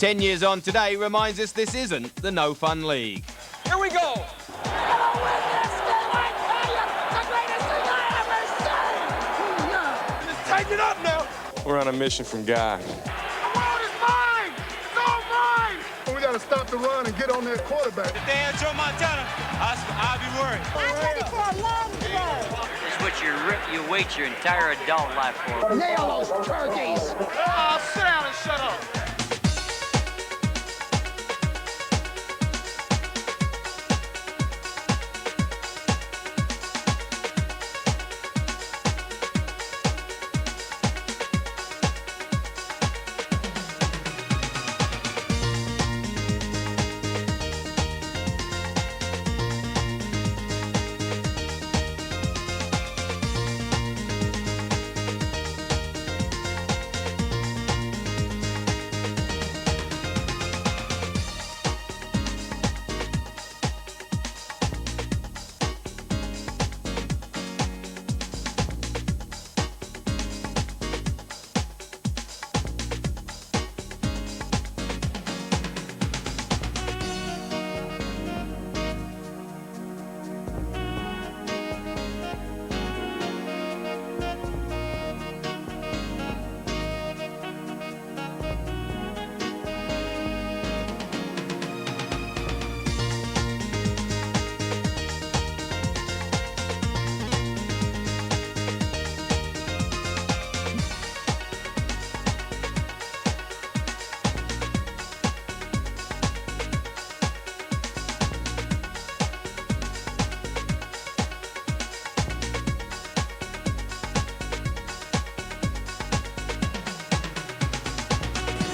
10 years on today reminds us this isn't the No Fun League. Here we go. Tighten it up now. We're on a mission from God. The world is mine. It's all mine. We got to stop the run and get on that quarterback. If they had Joe Montana, I'd be worried. I'm ready for a long throw. This is what you wait your entire adult life for. Nail those turkeys. Oh, sit down and shut up.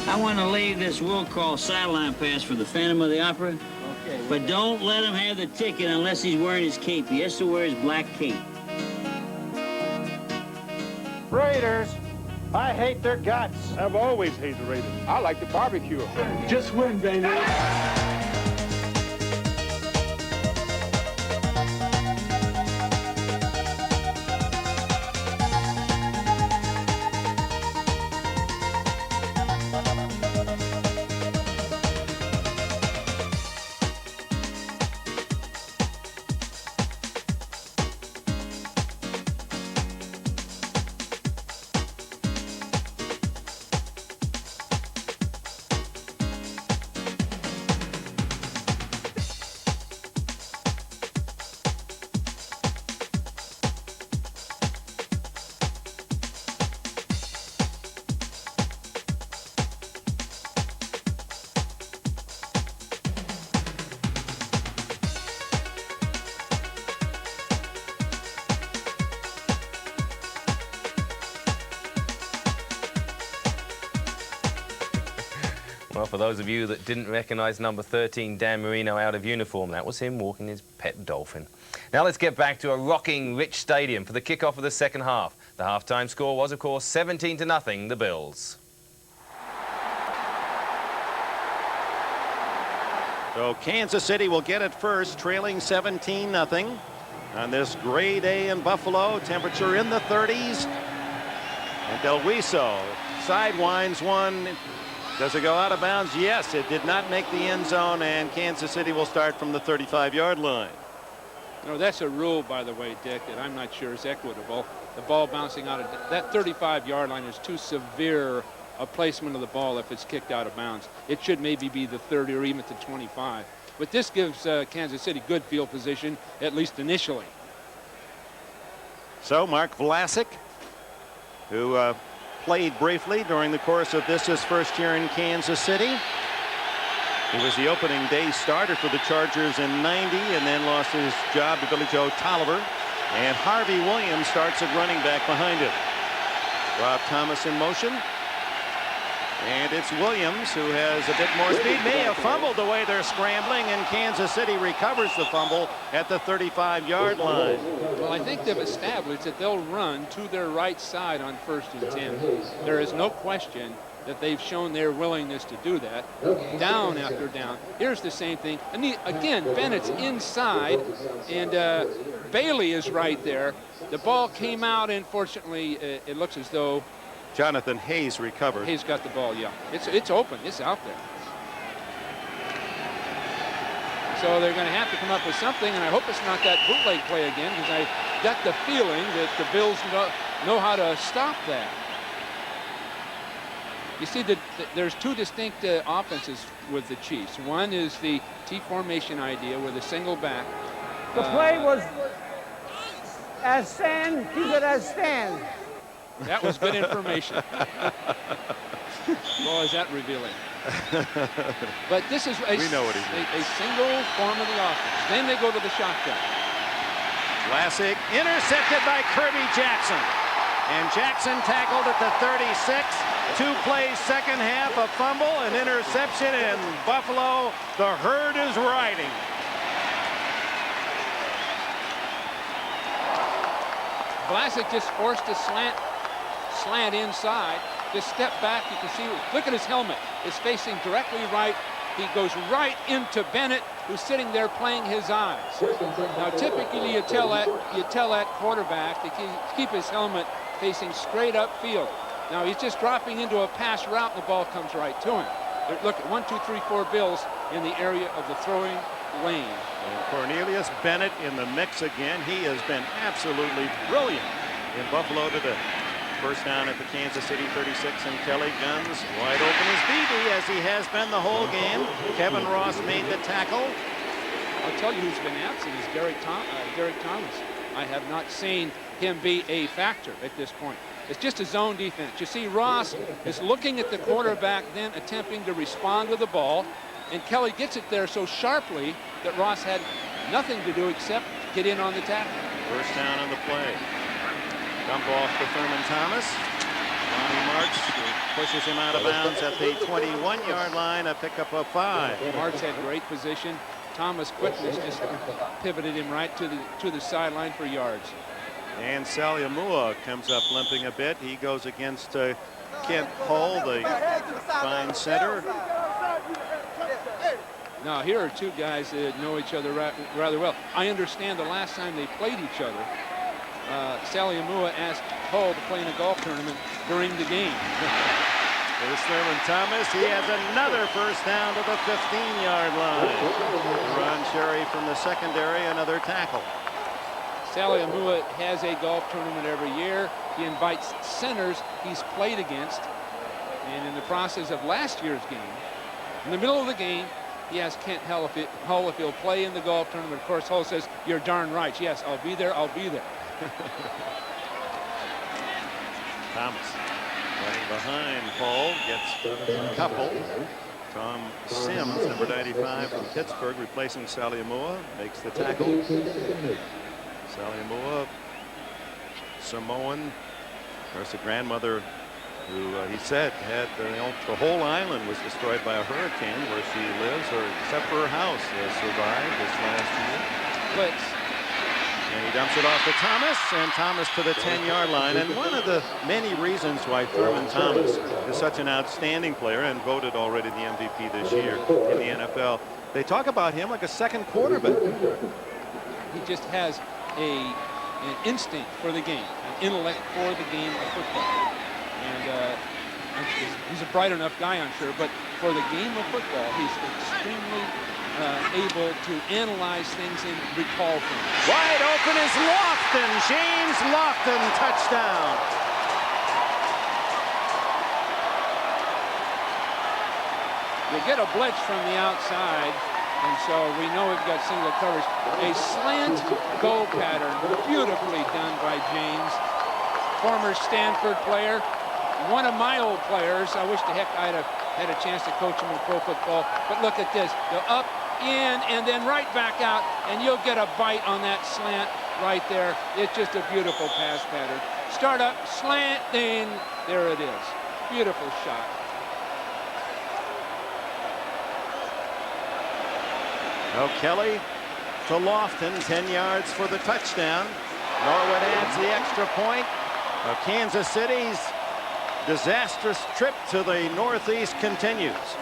I want to leave this will call sideline pass for the Phantom of the Opera. Okay. But don't let him have the ticket unless he's wearing his cape. He has to wear his black cape. Raiders, I hate their guts. I've always hated the Raiders. I like the barbecue. Just win, baby. Well, for those of you that didn't recognise number 13, Dan Marino, out of uniform, that was him walking his pet dolphin. Now let's get back to a rocking Rich Stadium for the kickoff of the second half. The half-time score was, of course, 17-0, the Bills. So Kansas City will get it first, trailing 17-0 on this gray day in Buffalo. Temperature in the 30s. And Del Huiso sidewinds one. Does it go out of bounds? Yes, it did not make the end zone, and Kansas City will start from the 35-yard line. You know, that's a rule, by the way, Dick, that I'm not sure is equitable. The ball bouncing out of that 35-yard line is too severe a placement of the ball if it's kicked out of bounds. It should maybe be the 30 or even to 25. But this gives Kansas City good field position, at least initially. So Mark Vlasic, who played briefly during the course of his first year in Kansas City. He was the opening day starter for the Chargers in '90 and then lost his job to Billy Joe Tolliver. And Harvey Williams starts at running back behind him. Rob Thomas in motion. And it's Williams who has a bit more speed. May have fumbled the way they're scrambling, and Kansas City recovers the fumble at the 35-yard line. Well, I think they've established that they'll run to their right side on 1st and 10. There is no question that they've shown their willingness to do that. Down after down. Here's the same thing. And again, Bennett's inside, and Bailey is right there. The ball came out, and fortunately, it looks as though Jonathan Hayes recovered. Hayes got the ball, yeah. It's open. It's out there. So they're going to have to come up with something, and I hope it's not that bootleg play again, because I got the feeling that the Bills know how to stop that. You see that there's two distinct offenses with the Chiefs. One is the T formation idea with a single back. The play was as stand, keep it as stand. That was good information. Boy, is that revealing. But this is a single form of the offense. Then they go to the shotgun. Classic, intercepted by Kirby Jackson. And Jackson tackled at the 36. 2 plays, second half, a fumble, an interception, and Buffalo, the herd is riding. Vlasic just forced a slant inside. Just step back, you can see, look at his helmet. It's facing directly right. He goes right into Bennett, who's sitting there playing his eyes. Now, typically you tell that quarterback to keep his helmet facing straight upfield. Now he's just dropping into a pass route, and the ball comes right to him. Look at 1, 2, 3, 4 Bills in the area of the throwing lane. And Cornelius Bennett in the mix again. He has been absolutely brilliant in Buffalo today. First down at the Kansas City 36, and Kelly guns wide open as BB, as he has been the whole game. Kevin Ross made the tackle. I'll tell you who's been absent is Derek Thomas. I have not seen him be a factor at this point. It's just a zone defense. You see Ross is looking at the quarterback, then attempting to respond to the ball, and Kelly gets it there so sharply that Ross had nothing to do except get in on the tackle. First down on the play. Dump off to Thurman Thomas. Lonnie Marks pushes him out of bounds at the 21-yard line, a pickup of 5. Marks had great position. Thomas' quickness just pivoted him right to the sideline for yards. And Saliamua comes up limping a bit. He goes against Kent Hull, the fine center. Now, here are two guys that know each other rather well. I understand the last time they played each other, Saliamua asked Hull to play in a golf tournament during the game. There's Thurman Thomas. He has another first down to the 15-yard line. Ron Sherry from the secondary, another tackle. Saliamua has a golf tournament every year. He invites centers he's played against. And in the process of last year's game, in the middle of the game, he asked Kent Hull if he'll play in the golf tournament. Of course, Hull says, "You're darn right. Yes, I'll be there. I'll be there." Thomas running behind Paul, gets a couple. Tom Sims, number 95 from Pittsburgh, replacing Saliamua, makes the tackle. Saliamua, Samoan, of course, a grandmother who he said had the whole island was destroyed by a hurricane where she lives, or except for her house survived this last year. Blitz. And he dumps it off to Thomas, and Thomas to the 10-yard line. And one of the many reasons why Thurman Thomas is such an outstanding player and voted already the MVP this year in the NFL, they talk about him like a second quarterback. He just has an instinct for the game, an intellect for the game of football. And he's a bright enough guy, I'm sure, but for the game of football, he's extremely able to analyze things and recall things. Wide open is Lofton. James Lofton, touchdown. You get a blitz from the outside, and so we know we've got single coverage. A slant go pattern, beautifully done by James, former Stanford player, one of my old players. I wish to heck I'd have had a chance to coach him in pro football. But look at this. Go up, in, and then right back out, and you'll get a bite on that slant right there. It's just a beautiful pass pattern. Start up, slant, and there it is. Beautiful shot. Now Kelly to Lofton, 10 yards for the touchdown. Norwood adds the extra point. Kansas City's disastrous trip to the Northeast continues.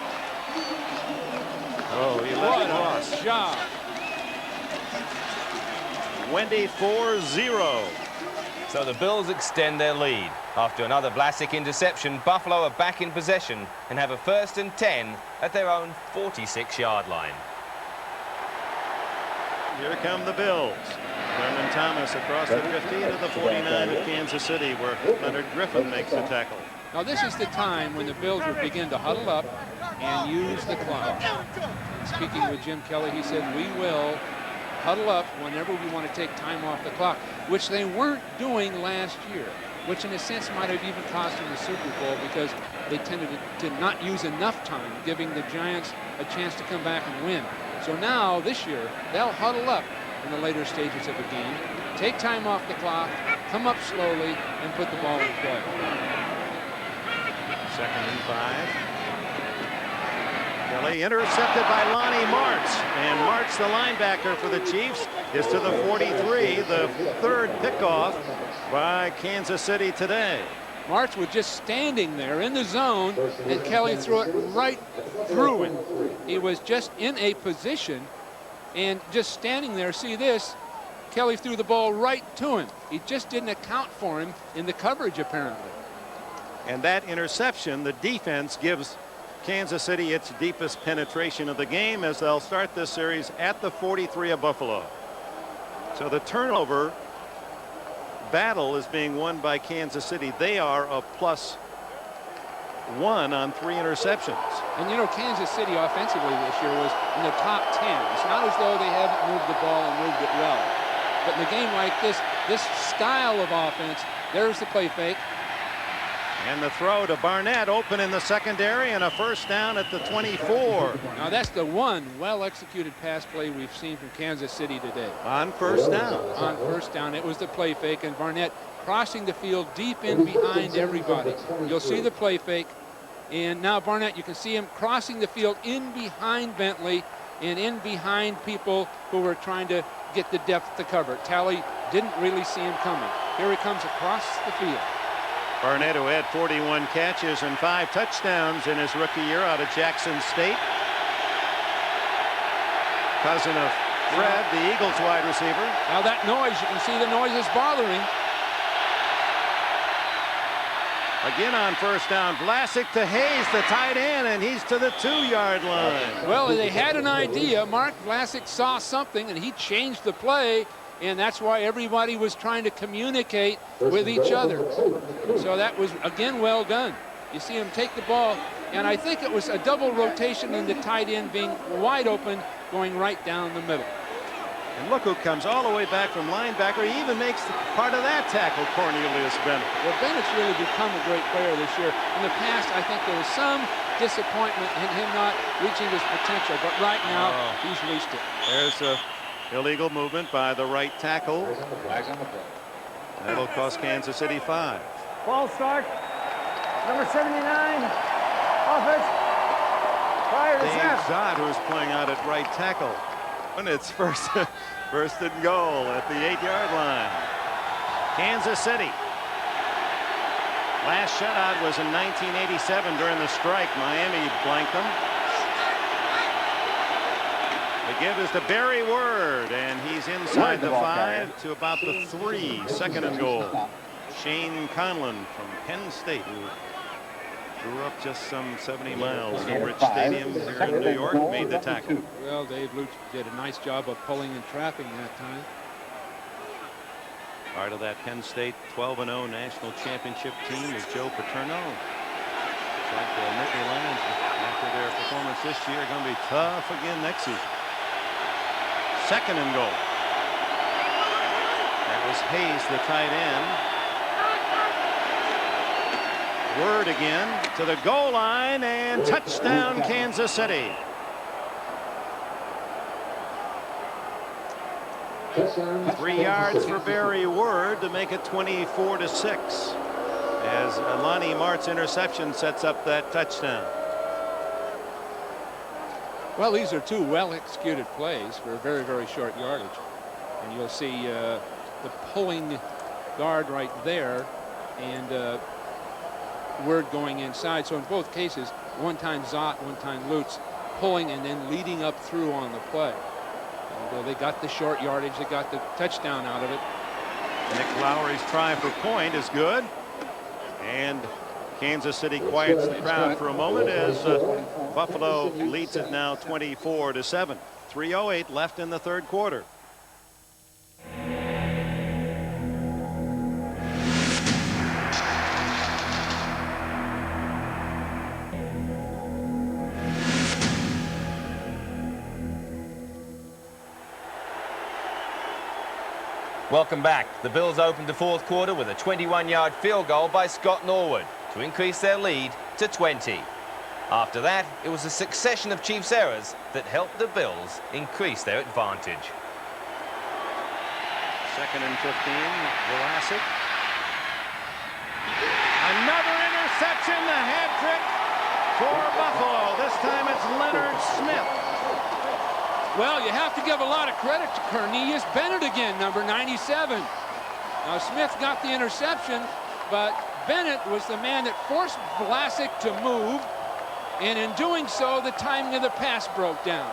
Oh, he left Ross. Job. Wendy 4-0. So the Bills extend their lead. After another Vlasic interception, Buffalo are back in possession and have a 1st and 10 at their own 46-yard line. Here come the Bills. Vernon Thomas across the 50 to the 49 of Kansas City, where Leonard Griffin makes the tackle. Now this is the time when the Bills would begin to huddle up and use the clock. Speaking with Jim Kelly, he said, we will huddle up whenever we want to take time off the clock, which they weren't doing last year, which in a sense might have even cost them the Super Bowl because they tended to not use enough time, giving the Giants a chance to come back and win. So now, this year, they'll huddle up in the later stages of a game, take time off the clock, come up slowly, and put the ball in play. 2nd and 5. Kelly intercepted by Lonnie Martz. And Martz, the linebacker for the Chiefs, is to the 43, the 3rd pickoff by Kansas City today. Martz was just standing there in the zone, and Kelly threw it right through him. He was just in a position and just standing there. See this? Kelly threw the ball right to him. He just didn't account for him in the coverage, apparently. And that interception, the defense gives Kansas City its deepest penetration of the game as they'll start this series at the 43 of Buffalo. So the turnover battle is being won by Kansas City. They are a +1 on 3 interceptions. And you know, Kansas City offensively this year was in the top 10. It's not as though they haven't moved the ball and moved it well. But in a game like this style of offense, there's the play fake. And the throw to Barnett, open in the secondary, and a 1st down at the 24. Now that's the one well-executed pass play we've seen from Kansas City today. On 1st down. On 1st down, it was the play fake, and Barnett crossing the field deep in behind everybody. You'll see the play fake, and now Barnett, you can see him crossing the field in behind Bentley and in behind people who were trying to get the depth to cover. Talley didn't really see him coming. Here he comes across the field. Barnett, who had 41 catches and 5 touchdowns in his rookie year out of Jackson State. Cousin of Fred, the Eagles wide receiver. Now that noise, you can see the noise is bothering. Again on 1st down, Vlasic to Hayes, the tight end, and he's to the 2-yard line. Well, they had an idea. Mark Vlasic saw something, and he changed the play. And that's why everybody was trying to communicate with each other. So that was, again, well done. You see him take the ball, and I think it was a double rotation in the tight end being wide open, going right down the middle. And look who comes all the way back from linebacker. He even makes part of that tackle, Cornelius Bennett. Well, Bennett's really become a great player this year. In the past, I think there was some disappointment in him not reaching his potential, but right now, he's reached it. There's a illegal movement by the right tackle. That'll cost Kansas City 5. Ball start. Number 79. Offense. Prior to Dave snap. Zott, who's playing out at right tackle. And it's first and goal at the 8-yard line. Kansas City. Last shutout was in 1987 during the strike. Miami blanked them. The give is to Barry Word, and he's inside the 5 to about the 3. 2nd and goal. Shane Conlon from Penn State, who grew up just some 70 miles from Rich Stadium here in New York, made the tackle. Well, Dave Lutz did a nice job of pulling and trapping that time. Part of that Penn State 12-0 national championship team is Joe Paterno. It's like the Nittany Lions, after their performance this year, are going to be tough again next season. 2nd and goal. That was Hayes, the tight end. Word again to the goal line, and touchdown Kansas City. Three yards for Barry Word to make it 24-6 as Lonnie Mart's interception sets up that touchdown. Well, these are 2 well-executed plays for a very, very short yardage. And you'll see the pulling guard right there and Word going inside. So in both cases, one time Zott, one time Lutz, pulling and then leading up through on the play. And they got the short yardage. They got the touchdown out of it. Nick Lowry's try for point is good. And Kansas City quiets the crowd for a moment as Buffalo leads it now 24-7. 3:08 left in the 3rd quarter. Welcome back. The Bills opened the fourth quarter with a 21-yard field goal by Scott Norwood to increase their lead to 20. After that, it was a succession of Chiefs errors that helped the Bills increase their advantage. 2nd and 15, Vlasic. Another interception, the hat trick for Buffalo. This time it's Leonard Smith. Well, you have to give a lot of credit to Cornelius Bennett again, number 97. Now, Smith got the interception, but Bennett was the man that forced Vlasic to move, and in doing so, the timing of the pass broke down.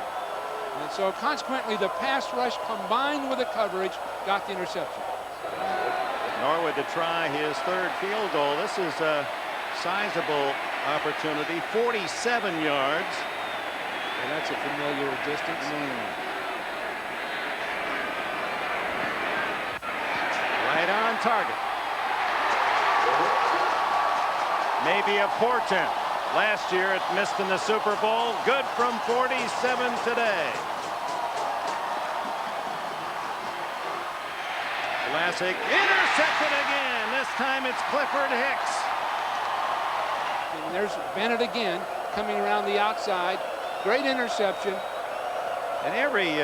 And so, consequently, the pass rush combined with the coverage got the interception. Norwood to try his 3rd field goal. This is a sizable opportunity, 47 yards. And that's a familiar distance. Right on target. Maybe a portent. Last year it missed in the Super Bowl. Good from 47 today. Vlasic intercepted again. This time it's Clifford Hicks. And there's Bennett again coming around the outside. Great interception. And every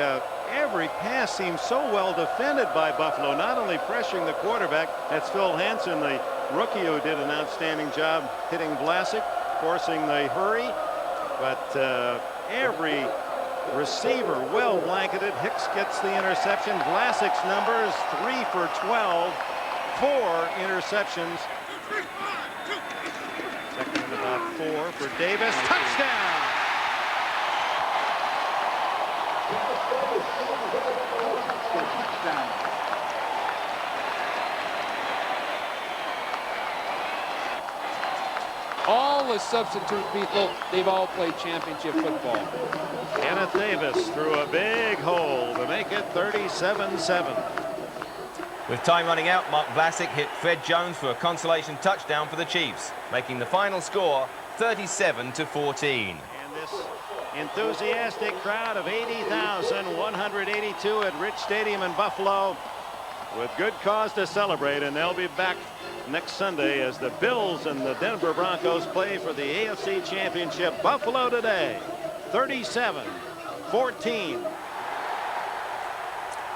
pass seems so well defended by Buffalo, not only pressuring the quarterback. That's Phil Hansen, the rookie, who did an outstanding job hitting Vlasic, forcing the hurry, but every receiver well blanketed. Hicks gets the interception. Vlasic's numbers 3 for 12, 4 interceptions. 2nd and about 4 for Davis. Touchdown. All the substitute people, they've all played championship football. Kenneth Davis threw a big hole to make it 37-7. With time running out, Mark Vlasic hit Fred Jones for a consolation touchdown for the Chiefs, making the final score 37-14. And this enthusiastic crowd of 80,182 at Rich Stadium in Buffalo with good cause to celebrate, and they'll be back next Sunday as the Bills and the Denver Broncos play for the AFC Championship. Buffalo today, 37-14.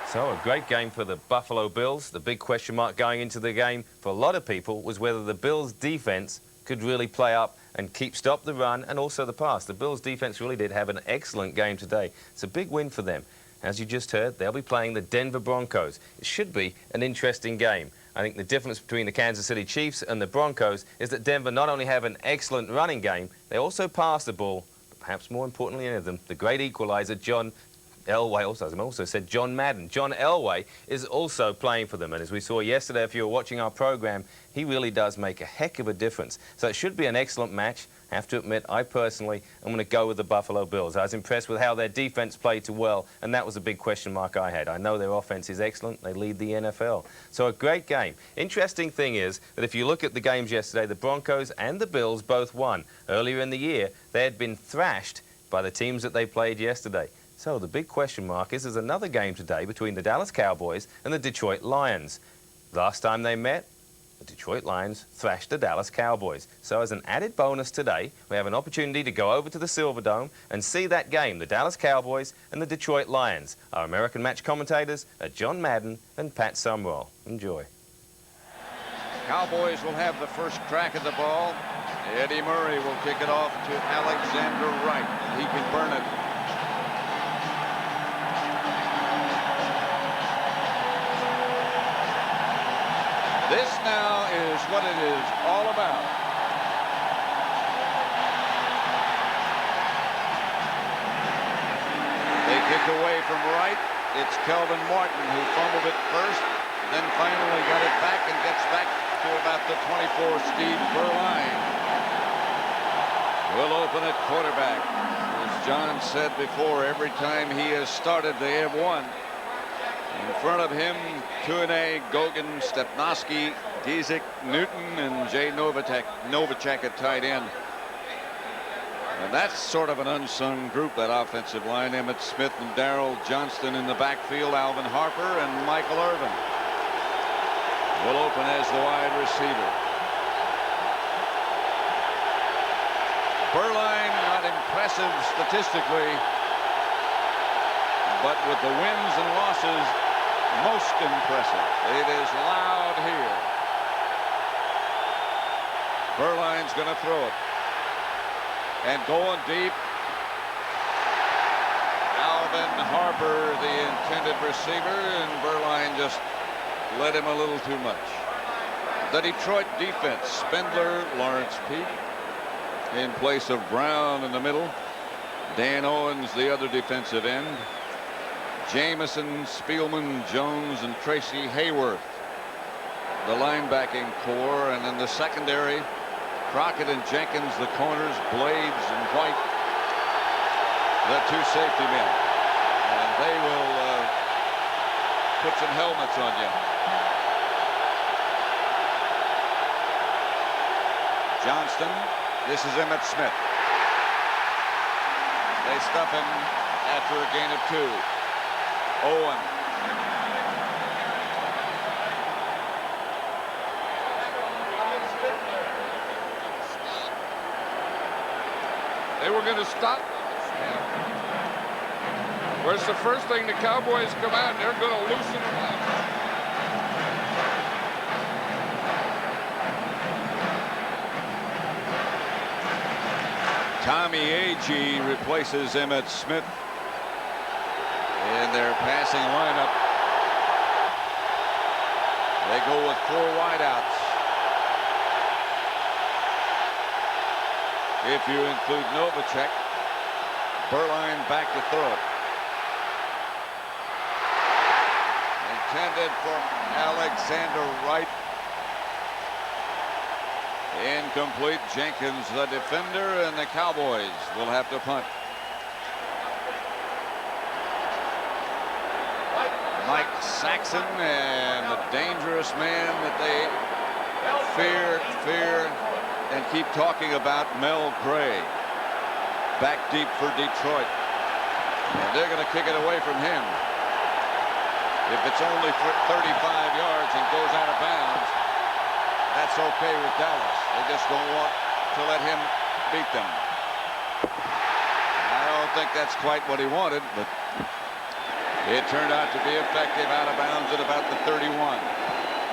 So a great game for the Buffalo Bills. The big question mark going into the game for a lot of people was whether the Bills defense could really play up and stop the run and also the pass. The Bills defense really did have an excellent game today. It's a big win for them. As you just heard, they'll be playing the Denver Broncos. It should be an interesting game. I think the difference between the Kansas City Chiefs and the Broncos is that Denver not only have an excellent running game, they also pass the ball, but perhaps more importantly than them, the great equalizer, John Elway, also said John Madden. John Elway is also playing for them, and as we saw yesterday, if you were watching our program, he really does make a heck of a difference. So it should be an excellent match. I have to admit, I personally am going to go with the Buffalo Bills. I was impressed with how their defense played too well, and that was a big question mark I had. I know their offense is excellent. They lead the NFL. So a great game. Interesting thing is that if you look at the games yesterday, the Broncos and the Bills both won. Earlier in the year, they had been thrashed by the teams that they played yesterday. So the big question mark is there's another game today between the Dallas Cowboys and the Detroit Lions. Last time they met, the Detroit Lions thrashed the Dallas Cowboys. So as an added bonus today, we have an opportunity to go over to the Silverdome and see that game, the Dallas Cowboys and the Detroit Lions. Our American match commentators are John Madden and Pat Sumrall. Enjoy. Cowboys will have the first crack at the ball. Eddie Murray will kick it off to Alexander Wright. He can burn it. This now is what it is all about. They kick away from Wright. It's Kelvin Martin who fumbled it first, then finally got it back and gets back to about the 24 Steve Berline. Will open at quarterback. As John said before, every time he has started, they have won. In front of him, Tuane, Gogan, Stepnoski, Gizik, Newton, and Jay Novacek at tight end. And that's sort of an unsung group, that offensive line. Emmett Smith and Darrell Johnston in the backfield, Alvin Harper and Michael Irvin. will open as the wide receiver. Berline, not impressive statistically, but with the wins and losses, most impressive. It is loud here. Berline's going to throw it. And going deep. Alvin Harper, the intended receiver, and Berline just led him a little too much. The Detroit defense, Spindler, Lawrence Peak in place of Brown in the middle. Dan Owens, the other defensive end. Jameson, Spielman, Jones, and Tracy Hayworth, the linebacking core. And in the secondary, Crockett and Jenkins, the corners, Blades and White, the two safety men. And they will put some helmets on you. Johnston, this is Emmitt Smith. They stuff him after a gain of 2. Owen. They were going to stop. Where's the first thing the Cowboys come out and they're going to loosen them up. Tommy Agee replaces Emmitt Smith in their passing lineup. They go with 4 wideouts. If you include Novacek, Berline back to throw it. Intended for Alexander Wright. Incomplete. Jenkins, the defender, and the Cowboys will have to punt. Mike Saxon and the dangerous man that they fear, and keep talking about, Mel Gray. Back deep for Detroit. And they're going to kick it away from him. If it's only 35 yards and goes out of bounds, that's okay with Dallas. They just don't want to let him beat them. I don't think that's quite what he wanted, but it turned out to be effective out of bounds at about the 31.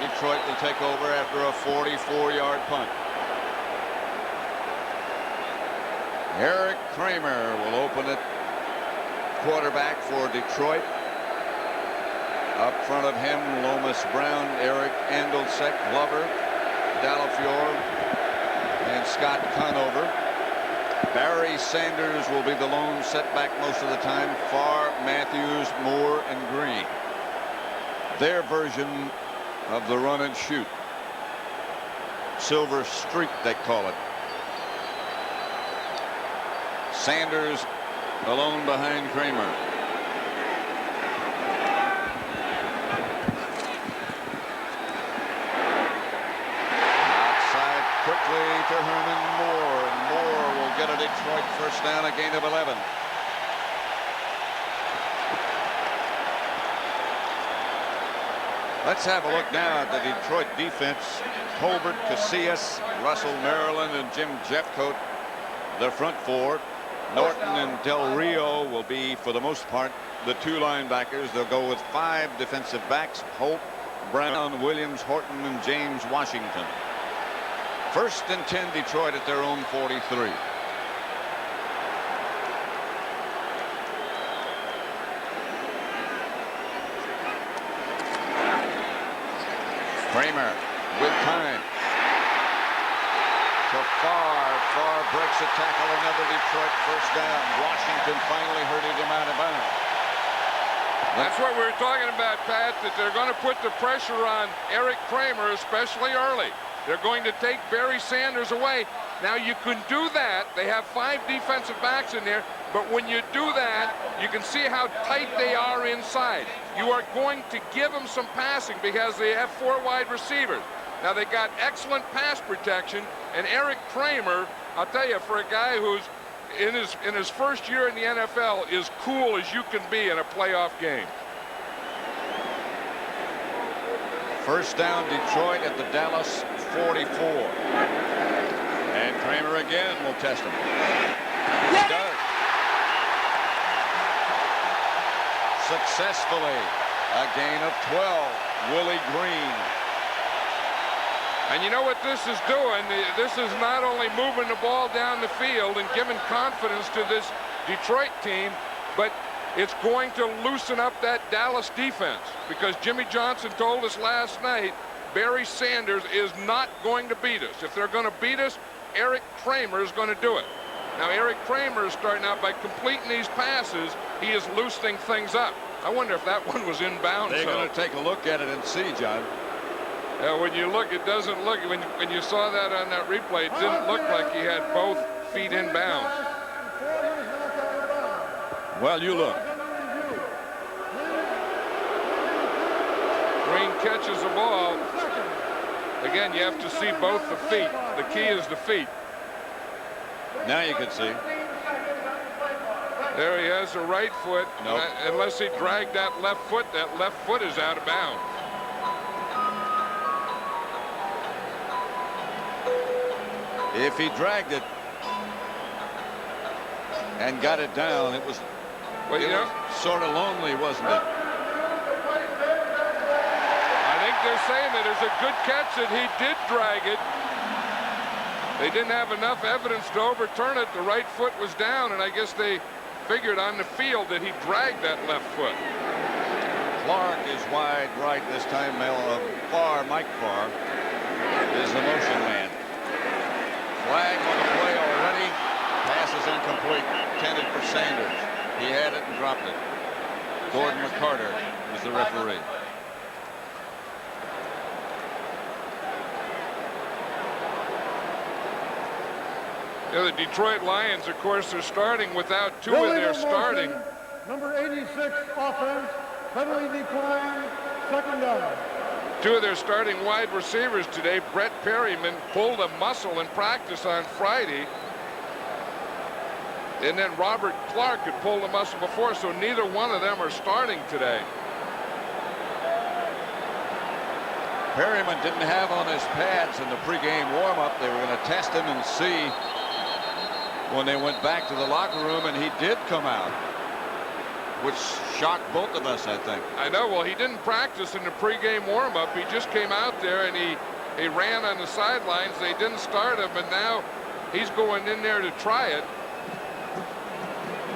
Detroit will take over after a 44-yard punt. Eric Kramer will open it, quarterback for Detroit. Up front of him, Lomas Brown, Eric Andelsek, Glover, Delafiore, and Scott Conover. Barry Sanders will be the lone setback most of the time. Farr, Matthews, Moore, and Green. Their version of the run and shoot. Silver streak, they call it. Sanders alone behind Kramer. Outside quickly to Herman Moore, and Moore will get a Detroit first down, a gain of 11. Let's have a look now at the Detroit defense. Colbert, Casillas, Russell Maryland, and Jim Jeffcoat, the front 4. Norton and Del Rio will be, for the most part, the 2 linebackers. They'll go with 5 defensive backs: Holt, Brown, Williams, Horton, and James Washington. 1st and 10, Detroit at their own 43. Kramer with time. To Farr breaks a tackle, another Detroit first down. Washington finally herded him out of bounds. That's what we were talking about, Pat, that they're going to put the pressure on Eric Kramer, especially early. They're going to take Barry Sanders away. Now, you can do that. They have 5 defensive backs in there, but when you do that, you can see how tight they are inside. You are going to give them some passing because they have 4 wide receivers. Now, they got excellent pass protection, and Eric Kramer, I'll tell you, for a guy who's in his first year in the NFL, is cool as you can be in a playoff game. First down, Detroit at the Dallas 44. And Kramer again will test him. He does. Successfully. A gain of 12. Willie Green. And you know what this is doing? This is not only moving the ball down the field and giving confidence to this Detroit team, but it's going to loosen up that Dallas defense, because Jimmy Johnson told us last night Barry Sanders is not going to beat us. If they're going to beat us, Eric Kramer is going to do it. Now, Eric Kramer is starting out by completing these passes. He is loosening things up. I wonder if that one was inbound. They're going to take a look at it and see, John. When you look, it doesn't look, when you saw that on that replay, it didn't look like he had both feet inbound. Well, you look. Green catches the ball. Again, you have to see both the feet. The key is the feet. Now you can see. There he has the right foot. Nope. Unless he dragged that left foot is out of bounds. If he dragged it and got it down, it was, well, you know, sort of lonely, wasn't it? I think they're saying that there's a good catch that he did drag it. They didn't have enough evidence to overturn it. The right foot was down, and I guess they figured on the field that he dragged that left foot. Clark is wide right this time. Mike Farr is the motion man. Flag on the play already. Pass is incomplete. Intended for Sanders. He had it and dropped it. Gordon McCarter is the referee. Yeah, the Detroit Lions, of course, are starting without two of their starting. Number 86 offense, penalty decline, second down. Two of their starting wide receivers today. Brett Perryman pulled a muscle in practice on Friday. And then Robert Clark had pulled a muscle before, so neither one of them are starting today. Perryman didn't have on his pads in the pregame warm-up. They were going to test him and see when they went back to the locker room, and he did come out, which shocked both of us, I think. I know. Well, he didn't practice in the pregame warm-up. He just came out there and he ran on the sidelines. They didn't start him, and now he's going in there to try it.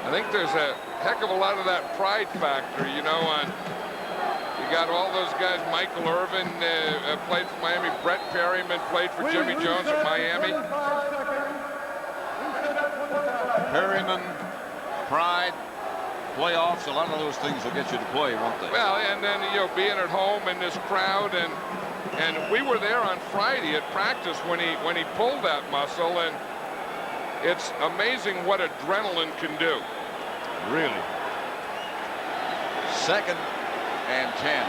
I think there's a heck of a lot of that pride factor, you know, on you got all those guys. Michael Irvin played for Miami. Brett Perryman played for Jimmy Jones at Miami. Perryman, pride, playoffs, a lot of those things will get you to play, won't they? Well, and then, you know, being at home in this crowd, and we were there on Friday at practice when he pulled that muscle, and it's amazing what adrenaline can do. Really. Second and 10.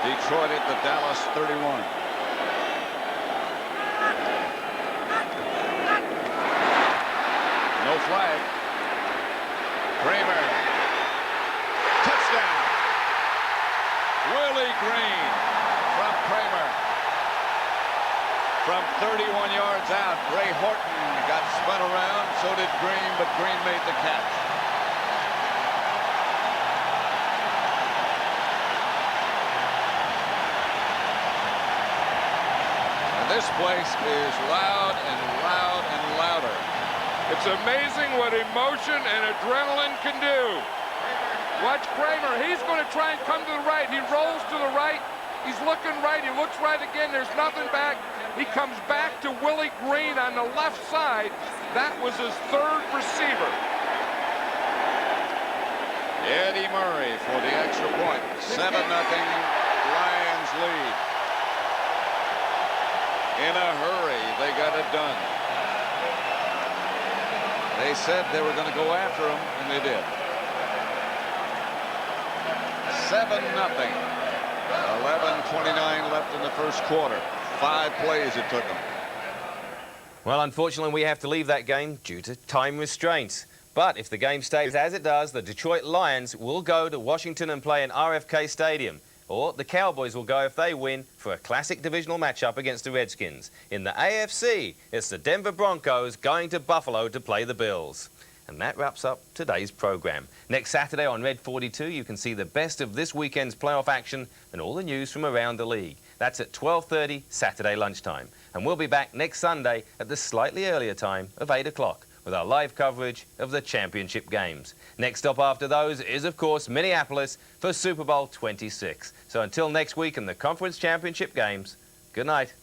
Detroit at the Dallas 31. No flag. Kramer. Touchdown. Willie Green from Kramer. From 31 yards out, Ray Horton got spun around. So did Green, but Green made the catch. And this place is loud and loud and louder. It's amazing what emotion and adrenaline can do. Watch Kramer. He's going to try and come to the right. He rolls to the right. He's looking right. He looks right again. There's nothing back. He comes back to Willie Green on the left side. That was his third receiver. Eddie Murray for the extra point. 7-0 Lions lead. In a hurry, they got it done. They said they were going to go after him, and they did. 7-0. 11:29 left in the first quarter. 5 plays it took them. Well, unfortunately, we have to leave that game due to time restraints. But if the game stays as it does, the Detroit Lions will go to Washington and play in RFK Stadium. Or the Cowboys will go, if they win, for a classic divisional matchup against the Redskins. In the AFC, it's the Denver Broncos going to Buffalo to play the Bills. And that wraps up today's programme. Next Saturday on Red 42, you can see the best of this weekend's playoff action and all the news from around the league. That's at 12:30 Saturday lunchtime. And we'll be back next Sunday at the slightly earlier time of 8 o'clock with our live coverage of the championship games. Next stop after those is, of course, Minneapolis for Super Bowl 26. So until next week in the Conference Championship games, good night.